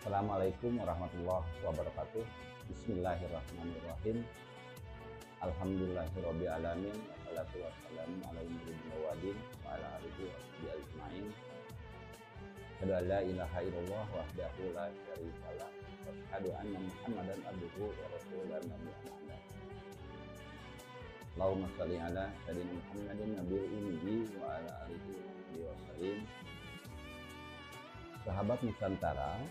Assalamualaikum warahmatullahi wabarakatuh. Bismillahirrahmanirrahim. Alhamdulillahirabbil alamin. Wassalatu wassalamu ala sayyidina wa ala alihi wa sahbihi ajmain. Asyhadu an la ilaha illallah wahdahu la syarika lah wa asyhadu anna Muhammadan abduhu wa rasuluhu nabiyana. Allahumma shalli ala sayyidina Muhammadin nabiyil ummi wa ala alihi wa sahbihi wasallim. Sahabat Nusantara,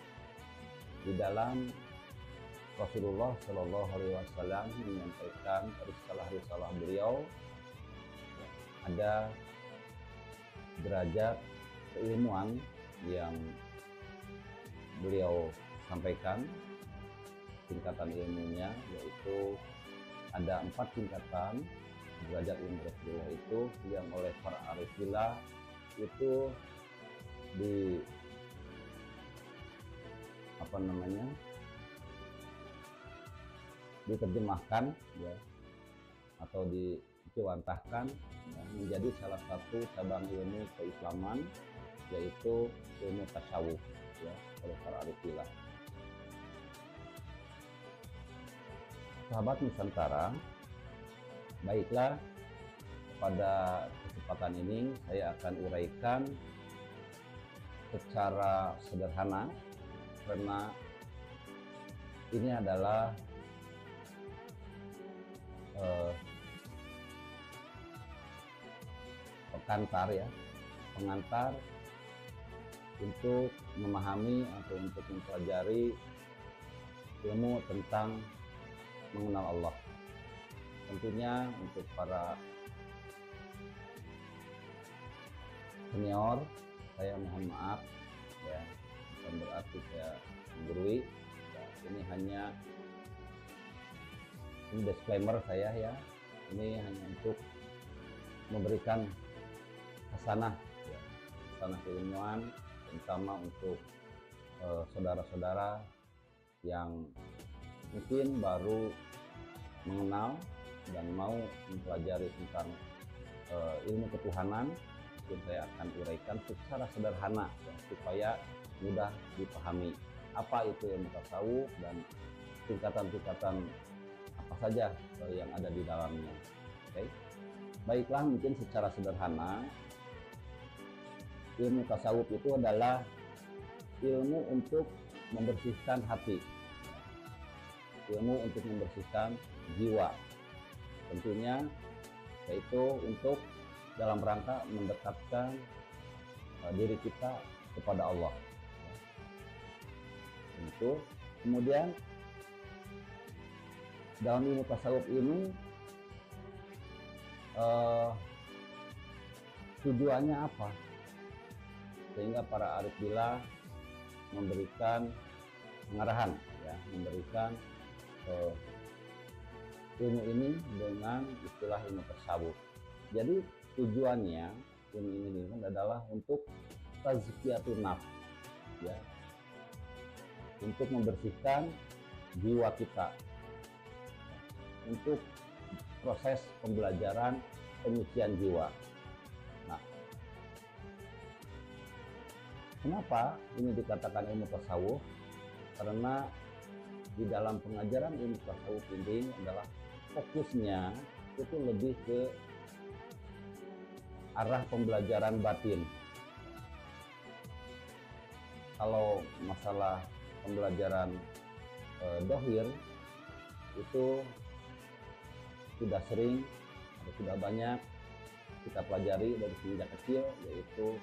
di dalam Rasulullah Shallallahu Alaihi Wasallam menyampaikan risalah-risalah beliau, ada derajat keilmuan yang beliau sampaikan. Tingkatan ilmunya yaitu ada 4 tingkatan derajat ilmu Rasulullah itu yang oleh para arifillah itu diterjemahkan ya, atau diciwantahkan ya, menjadi salah satu cabang ilmu keislaman, yaitu ilmu tasawuf ya, oleh para arifillah. Sahabat Nusantara, baiklah, pada kesempatan ini saya akan uraikan secara sederhana, karena ini adalah pengantar untuk memahami atau untuk mempelajari ilmu tentang mengenal Allah. Tentunya untuk para senior, saya mohon maaf ya, bukan berarti saya menggurui ya, ini hanya disclaimer saya ya, ini hanya untuk memberikan hasanah ya, hasanah keilmuan, terutama untuk saudara-saudara yang mungkin baru mengenal dan mau mempelajari tentang ilmu ketuhanan. Mungkin saya akan uraikan secara sederhana ya, supaya mudah dipahami apa itu ilmu tasawuf dan tingkatan-tingkatan apa saja yang ada di dalamnya. Oke. Baiklah, mungkin secara sederhana ilmu tasawuf itu adalah ilmu untuk membersihkan hati, ilmu untuk membersihkan jiwa, tentunya yaitu untuk dalam rangka mendekatkan diri kita kepada Allah. Itu kemudian dalam ilmu tasawuf ini tujuannya apa, sehingga para arif billah memberikan pengarahan ya, memberikan ilmu ini dengan istilah ilmu tasawuf. Jadi tujuannya ilmu ini adalah untuk tazkiyatun nafs ya, untuk membersihkan jiwa kita, untuk proses pembelajaran penyucian jiwa. Nah, kenapa ini dikatakan ilmu tasawuf? Karena di dalam pengajaran ilmu tasawuf ini adalah fokusnya itu lebih ke arah pembelajaran batin. Kalau masalah pembelajaran dohir itu sudah sering atau sudah banyak kita pelajari dari sejak kecil, yaitu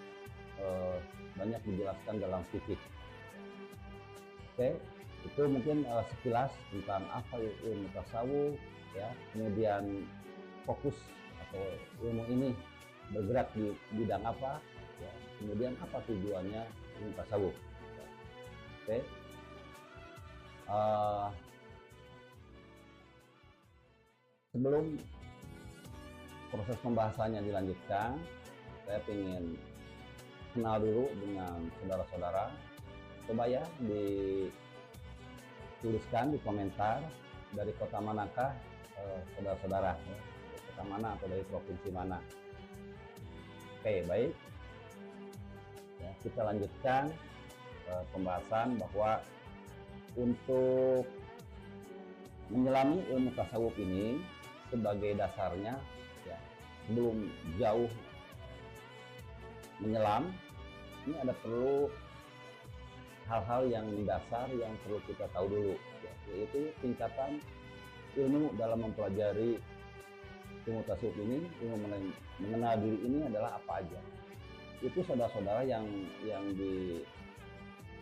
banyak dijelaskan dalam fikih. Oke, itu mungkin sekilas tentang apa ilmu tasawuf ya. Kemudian fokus atau ilmu ini bergerak di bidang apa ya, kemudian apa tujuannya ilmu tasawuf. Oke. Sebelum proses pembahasannya dilanjutkan, saya ingin kenal dulu dengan saudara-saudara. Coba ya dituliskan di komentar dari kota manakah saudara-saudara, kota mana atau dari provinsi mana. Oke, baik. Ya, kita lanjutkan pembahasan bahwa untuk menyelami ilmu tasawuf ini sebagai dasarnya ya, sebelum jauh menyelam ini ada perlu hal-hal yang mendasar yang perlu kita tahu dulu ya, yaitu tingkatan ilmu dalam mempelajari ilmu tasawuf ini, ilmu mengenal diri ini adalah apa aja. Itu saudara-saudara yang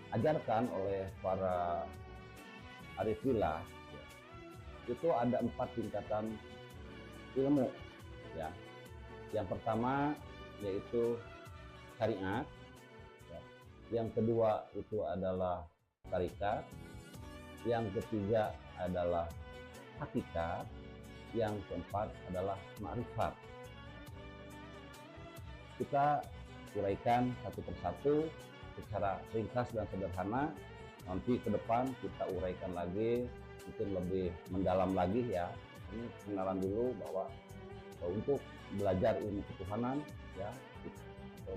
diajarkan oleh para arif billah ya, itu ada 4 tingkatan ilmu ya. Yang pertama yaitu syariat ya. Yang kedua itu adalah tarikat, yang ketiga adalah hakikat, yang keempat adalah ma'rifat. Kita uraikan satu persatu secara ringkas dan sederhana. Nanti ke depan kita uraikan lagi, mungkin lebih mendalam lagi ya. Ini pengenalan dulu bahwa untuk belajar ilmu ketuhanan ya,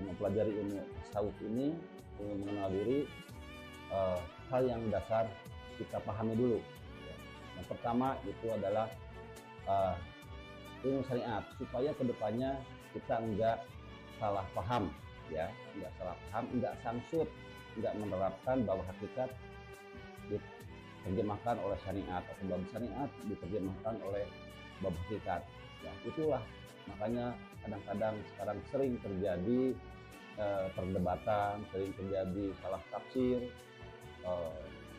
mempelajari ilmu tasawuf ini, ilmu mengenal diri, hal yang dasar kita pahami dulu. Yang pertama itu adalah ilmu syariat, supaya kedepannya kita enggak salah paham ya, enggak salah paham, enggak samsut, enggak menerapkan bahwa hakikat diterjemahkan oleh syariat atau bab syariat diterjemahkan oleh bab hakikat ya. Itulah makanya kadang-kadang sekarang sering terjadi perdebatan, sering terjadi salah tafsir,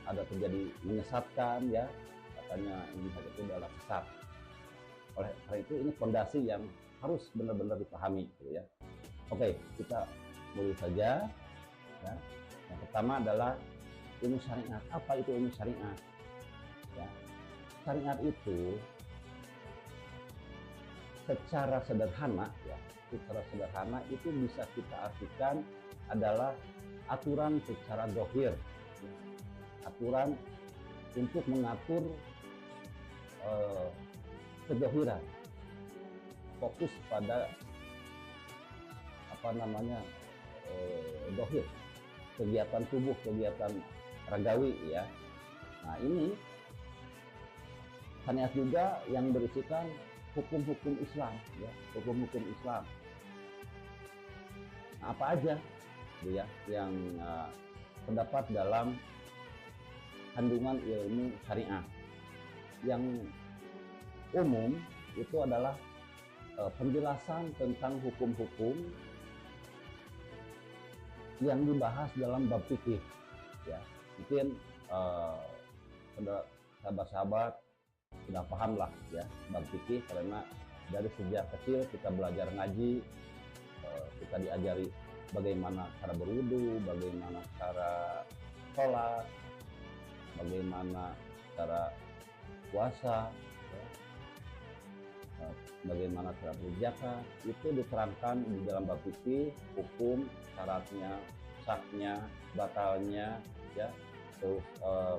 ada terjadi menyesatkan ya, katanya ini itu adalah sesat. Oleh karena itu ini fondasi yang harus benar-benar dipahami gitu ya. Oke, kita mulai saja ya. Yang pertama adalah ilmu syariat. Apa itu ilmu syariat? Ya. Syariat itu secara sederhana ya, secara sederhana itu bisa kita artikan adalah aturan secara zahir. Aturan untuk mengatur kezahiran, fokus pada apa namanya zahir, kegiatan tubuh, kegiatan ragawi ya. Nah ini syariat juga yang berisikan hukum-hukum Islam ya, hukum-hukum Islam. Nah, apa aja ya yang terdapat dalam kandungan ilmu syariah. Yang umum itu adalah penjelasan tentang hukum-hukum yang dibahas dalam bab fikih ya. Mungkin sahabat-sahabat sudah paham lah ya bab fikih, karena dari sejak kecil kita belajar ngaji, kita diajari bagaimana cara berwudu, bagaimana cara sholat, bagaimana cara puasa ya, bagaimana cara berzakat, itu diterangkan di dalam bab fikih, hukum, syaratnya, sahnya, batalnya ya, terus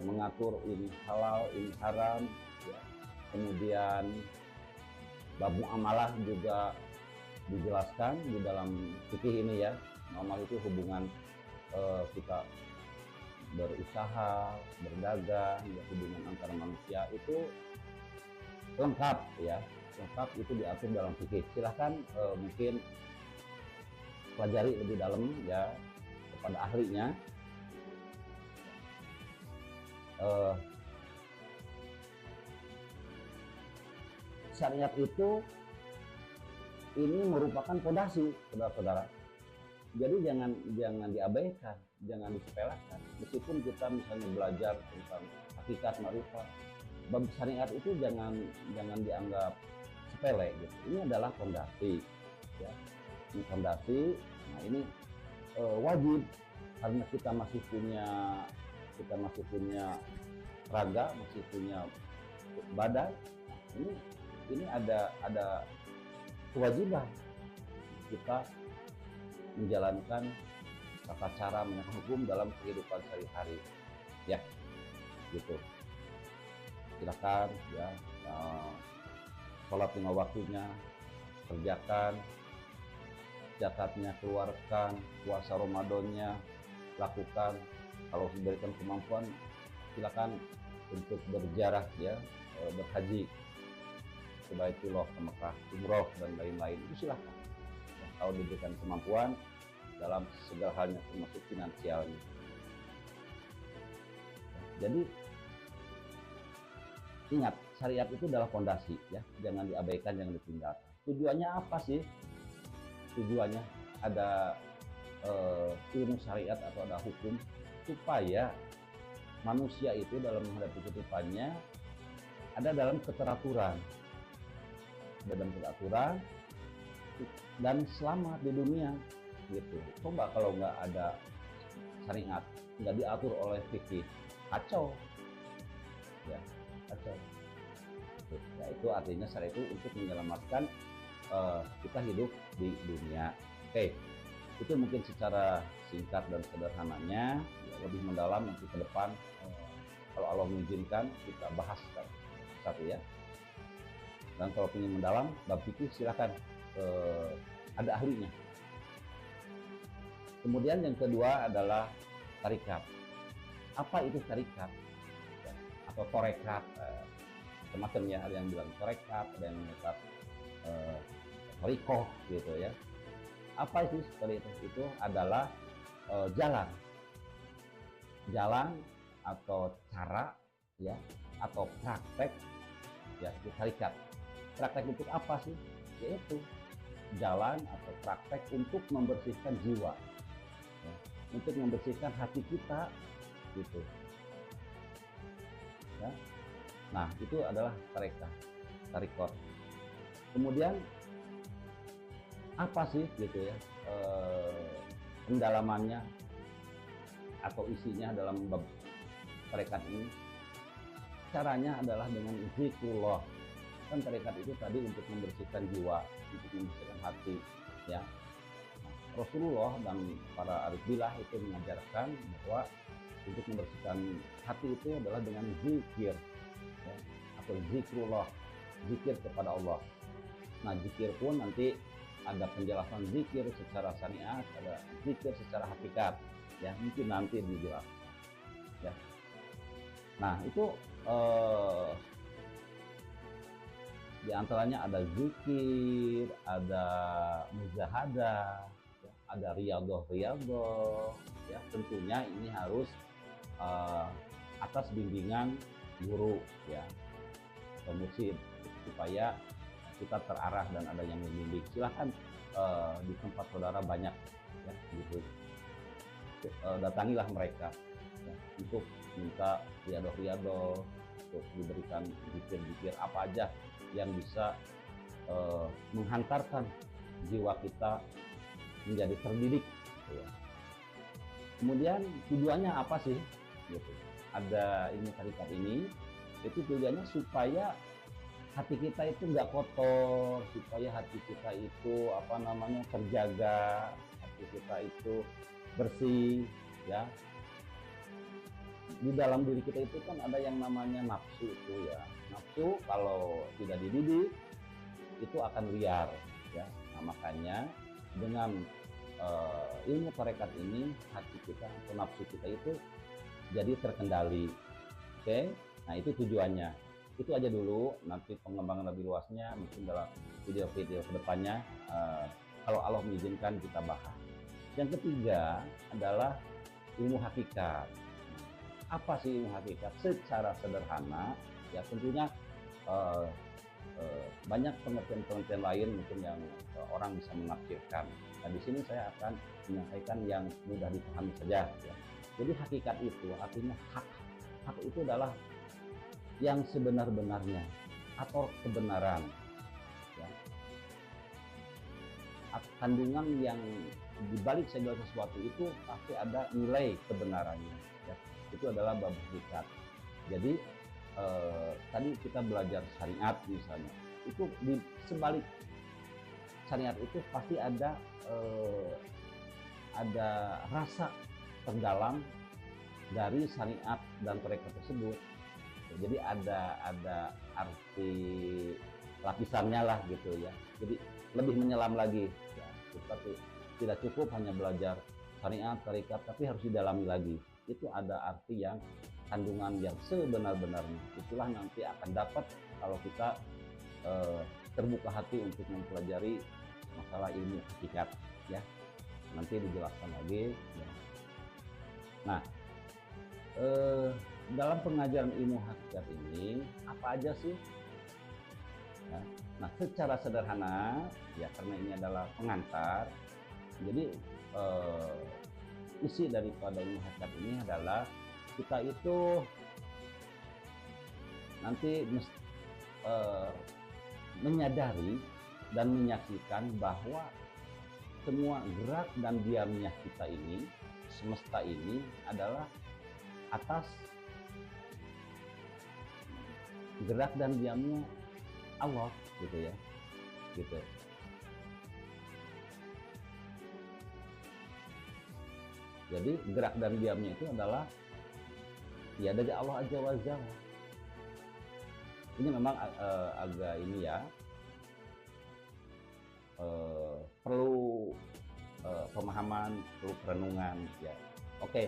mengatur ini halal, ini haram ya. Kemudian bab muamalah juga dijelaskan di dalam fikih ini ya. Muamalah itu hubungan kita berusaha, berdagang, ya, hubungan antara manusia itu lengkap ya, lengkap itu diatur dalam fikih. Silahkan mungkin pelajari lebih dalam ya kepada ahlinya. Syariat itu ini merupakan fondasi, saudara-saudara. Jadi jangan diabaikan, jangan disepelekan. Meskipun kita misalnya belajar tentang hakikat ma'rifat, bab syariat itu jangan dianggap sepele gitu. Ini adalah fondasi ya. Ini fondasi. Nah, ini wajib, karena kita masih punya raga, masih punya badan. Ini ada kewajiban kita menjalankan tata cara menegakkan hukum dalam kehidupan sehari-hari ya, gitu. Silakan ya, sholat lima waktunya kerjakan, zakatnya keluarkan, puasa Ramadannya lakukan. Kalau diberikan kemampuan silakan untuk berziarah ya, berhaji ke Baitullah, ke Mekah, umroh dan lain-lain, itu silakan. Ya, kalau diberikan kemampuan dalam segala halnya termasuk finansialnya. Jadi ingat, syariat itu adalah fondasi ya, jangan diabaikan, jangan ditinggalkan. Tujuannya apa sih? Tujuannya ada ilmu syariat atau ada hukum supaya manusia itu dalam menghadapi kehidupannya ada dalam keteraturan, dan selamat di dunia gitu. Coba kalau nggak ada syariat, nggak diatur oleh fikih, kacau ya, kacau. Ya, itu artinya syariat itu untuk menyelamatkan kita hidup di dunia. Oke, itu mungkin secara singkat dan sederhananya. Ya, lebih mendalam nanti ke depan kalau Allah mengizinkan kita bahas satu ya. Dan kalau ingin mendalam bab fikih, silakan ada ahlinya. Kemudian yang kedua adalah tarikat. Apa itu tarikat? Ya, atau torekat, macam-macam ya. Ada yang bilang torekat, ada yang bilang torikoh gitu ya. Apa itu seperti itu? Itu adalah jalan atau cara ya, atau praktek ya, itu tarikat. Praktek untuk apa sih? Yaitu jalan atau praktek untuk membersihkan jiwa ya, untuk membersihkan hati kita gitu ya. Nah, itu adalah tarikot. Kemudian apa sih gitu ya pendalamannya atau isinya dalam bab tarekat ini? Caranya adalah dengan zikrullah. Kan tarekat itu tadi untuk membersihkan jiwa, untuk membersihkan hati ya. Nah, Rasulullah dan para arif billah itu mengajarkan bahwa untuk membersihkan hati itu adalah dengan zikir ya, atau zikrullah, zikir kepada Allah. Nah, zikir pun nanti ada penjelasan zikir secara syariat, ada zikir secara hakikat ya, mungkin nanti dijelaskan ya. Nah, itu di antaranya ada zikir, ada mujahadah, ya, ada riyadhah ya. Tentunya ini harus atas bimbingan guru ya, mursyid, supaya kita terarah dan ada yang membimbing. Silahkan di tempat saudara banyak ya, gitu. Datangilah mereka ya, untuk minta riyadhah, untuk diberikan zikir-zikir apa aja yang bisa menghantarkan jiwa kita menjadi terdidik gitu ya. Kemudian tujuannya apa sih gitu? Ada ilmu tarikat ini, itu tujuannya supaya hati kita itu nggak kotor, supaya hati kita itu terjaga, hati kita itu bersih ya. Di dalam diri kita itu kan ada yang namanya nafsu itu ya. Nafsu kalau tidak dididik itu akan liar ya. Nah, makanya dengan ilmu tarekat ini hati kita atau nafsu kita itu jadi terkendali. Oke? Nah, itu tujuannya. Itu aja dulu, nanti pengembangan lebih luasnya mungkin dalam video-video kedepannya kalau Allah mengizinkan kita bahas. Yang ketiga adalah ilmu hakikat. Apa sih ilmu hakikat? Secara sederhana ya, tentunya banyak pengertian-pengertian lain mungkin yang orang bisa menafsirkan. Nah, di sini saya akan menyampaikan yang mudah dipahami saja ya. Jadi hakikat itu artinya hak. Hak itu adalah yang sebenar-benarnya atau kebenaran ya. Kandungan yang dibalik segala sesuatu itu pasti ada nilai kebenarannya ya. Itu adalah bab hakikat. Jadi tadi kita belajar syariat misalnya, itu di sebalik syariat itu pasti ada rasa terdalam dari syariat dan tarekat tersebut. Jadi ada arti lapisannya lah gitu ya. Jadi lebih menyelam lagi ya. Kita tidak cukup hanya belajar syariat, tarekat, tapi harus didalami lagi. itu ada arti yang kandungan yang sebenar-benarnya. Itulah nanti akan dapat kalau kita terbuka hati untuk mempelajari masalah ilmu hakikat, ya. Nanti dijelaskan lagi, ya. Nah, dalam pengajaran ilmu hakikat ini apa aja sih? Ya. Nah, secara sederhana, ya, karena ini adalah pengantar, jadi isi daripada ilmu hakikat ini adalah kita itu nanti menyadari dan menyaksikan bahwa semua gerak dan diamnya kita ini, semesta ini adalah atas gerak dan diamnya Allah, gitu ya, gitu. Jadi gerak dan diamnya itu adalah ya dari Allah Azza wa Jalla. Ini memang agak ini ya, perlu pemahaman, perlu perenungan, ya. Oke,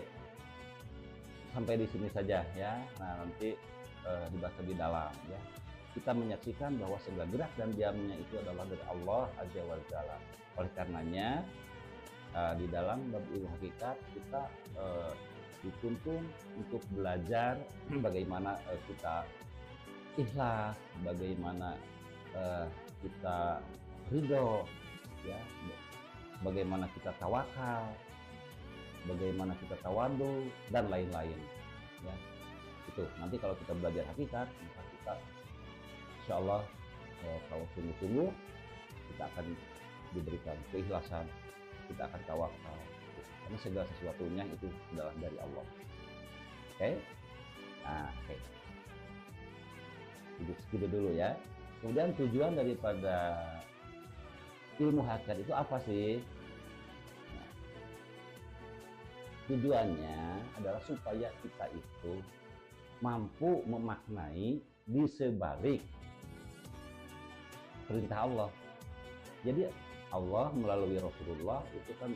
sampai di sini saja ya. Nah, nanti dibahas lebih dalam, ya. Kita menyaksikan bahwa segala gerak dan diamnya itu adalah dari Allah Azza wa Jalla. Oleh karenanya di dalam bab ilmu hakikat kita dituntun untuk belajar bagaimana kita ikhlas, bagaimana kita ridho, ya, bagaimana kita tawakal, bagaimana kita tawadu, dan lain-lain, ya. Itu nanti kalau kita belajar hakikat, maka kita insya Allah kalau sungguh-sungguh kita akan diberikan keikhlasan, kita akan tawakal, karena segala sesuatunya itu adalah dari Allah. Oke? Nah, oke. Segitu dulu ya. Kemudian tujuan daripada ilmu hakikat itu apa sih? Nah, tujuannya adalah supaya kita itu mampu memaknai di sebalik perintah Allah. Jadi Allah melalui Rasulullah itu kan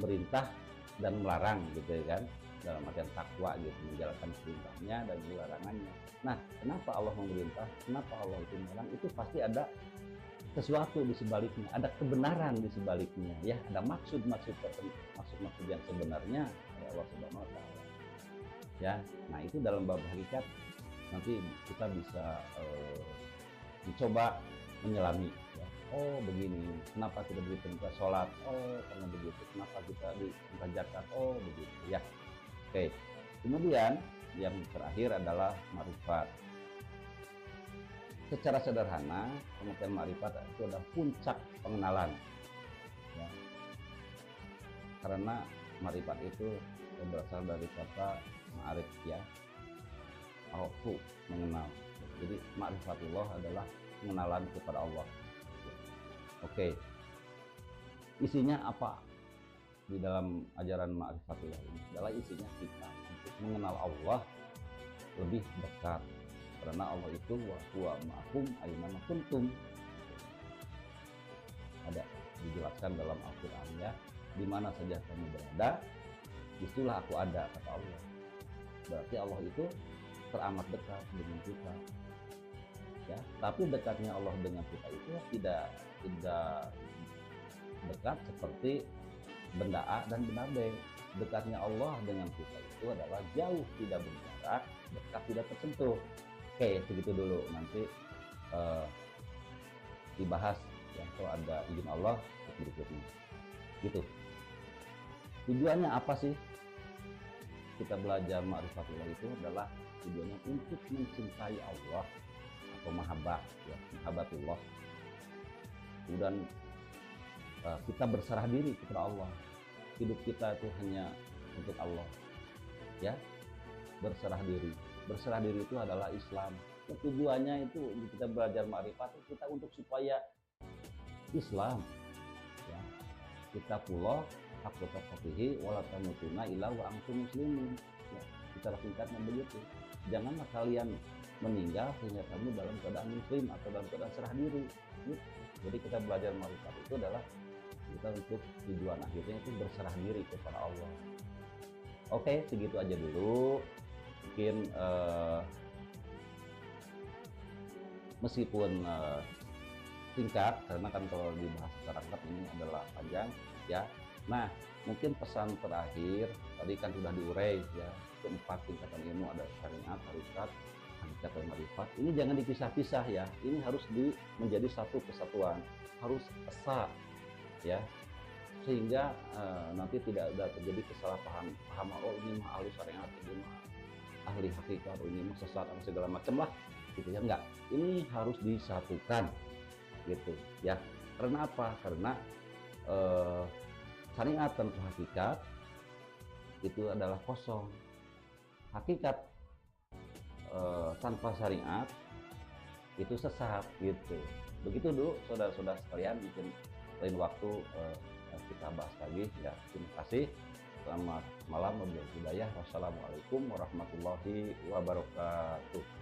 merintah dan melarang, gitu ya kan, dalam artian takwa, gitu, menjalankan perintahnya dan larangannya. Nah, kenapa Allah memerintah, kenapa Allah itu melarang, itu pasti ada sesuatu di sebaliknya, ada kebenaran di sebaliknya, ya, ada maksud-maksud yang sebenarnya ya Allah Subhanahu wa taala. Ya, nah itu dalam bab hakikat nanti kita bisa mencoba menyelami, ya. Oh begini, kenapa kita diberi perintah sholat? Oh karena begitu. Kenapa kita diperintah zakat? Oh begitu, ya. Oke. Kemudian yang terakhir adalah ma'rifat. Secara sederhana, pengertian ma'rifat itu adalah puncak pengenalan, ya. Karena ma'rifat itu berasal dari kata ma'arif, ya, arfu, mengenal. Jadi ma'rifatullah adalah pengenalan kepada Allah. Oke. Isinya apa di dalam ajaran ma'rifatullah ini? Adalah isinya kita untuk mengenal Allah lebih dekat. Karena Allah itu wa huwa ma'akum aina ma kuntum. Ada dijelaskan dalam Al-Qur'an, ya. Di mana saja kamu berada, disitulah aku ada, kata Allah. Berarti Allah itu teramat dekat dengan kita, ya. Tapi dekatnya Allah dengan kita itu tidak dekat seperti benda A dan benda B. Dekatnya Allah dengan kita itu adalah jauh tidak berjarak, dekat tidak tersentuh. Oke, segitu dulu. Nanti dibahas, ya, kalau ada izin Allah berikutnya. Gitu. Tujuannya apa sih? Kita belajar ma'rifatullah itu adalah tujuannya untuk mencintai Allah atau mahabbah, ya, mahabbatullah. Kemudian kita berserah diri kepada Allah. Hidup kita itu hanya untuk Allah, ya. Berserah diri. Berserah diri itu adalah Islam. Tujuannya itu kita belajar ma'rifat kita untuk supaya Islam, ya. Kita pula haqqa taqatihi wa la tamutunna illa wa antum muslimun, ya. Secara singkatnya begitu. Janganlah kalian meninggal sehingga kamu dalam keadaan muslim atau dalam keadaan serah diri, gitu. Jadi kita belajar ma'rifat itu adalah kita untuk tujuan akhirnya itu berserah diri kepada Allah. Oke, segitu aja dulu. Mungkin meskipun singkat, karena kan kalau dibahas masyarakat ini adalah panjang ya. Nah, mungkin pesan terakhir tadi kan sudah diurai ya, keempat tingkatan ilmu ada syariat, hakikat, hakikat dan marifat. Ini jangan dipisah-pisah ya. Ini harus menjadi satu kesatuan, harus esa ya, sehingga nanti tidak ada terjadi kesalahpahaman. Oh, ini mah ahli syariat, ini mah ahli hakikat, oh, ini mah sesat dan segala macam lah gitu ya. Enggak, ini harus disatukan gitu ya. Karena apa? Karena syariat tanpa hakikat itu adalah kosong. Hakikat tanpa syariat itu sesat gitu. Begitu dulu saudara-saudara sekalian, mungkin lain waktu kita bahas lagi ya. Terima kasih. Selamat malam, wabillahi hidayah. Wassalamualaikum warahmatullahi wabarakatuh.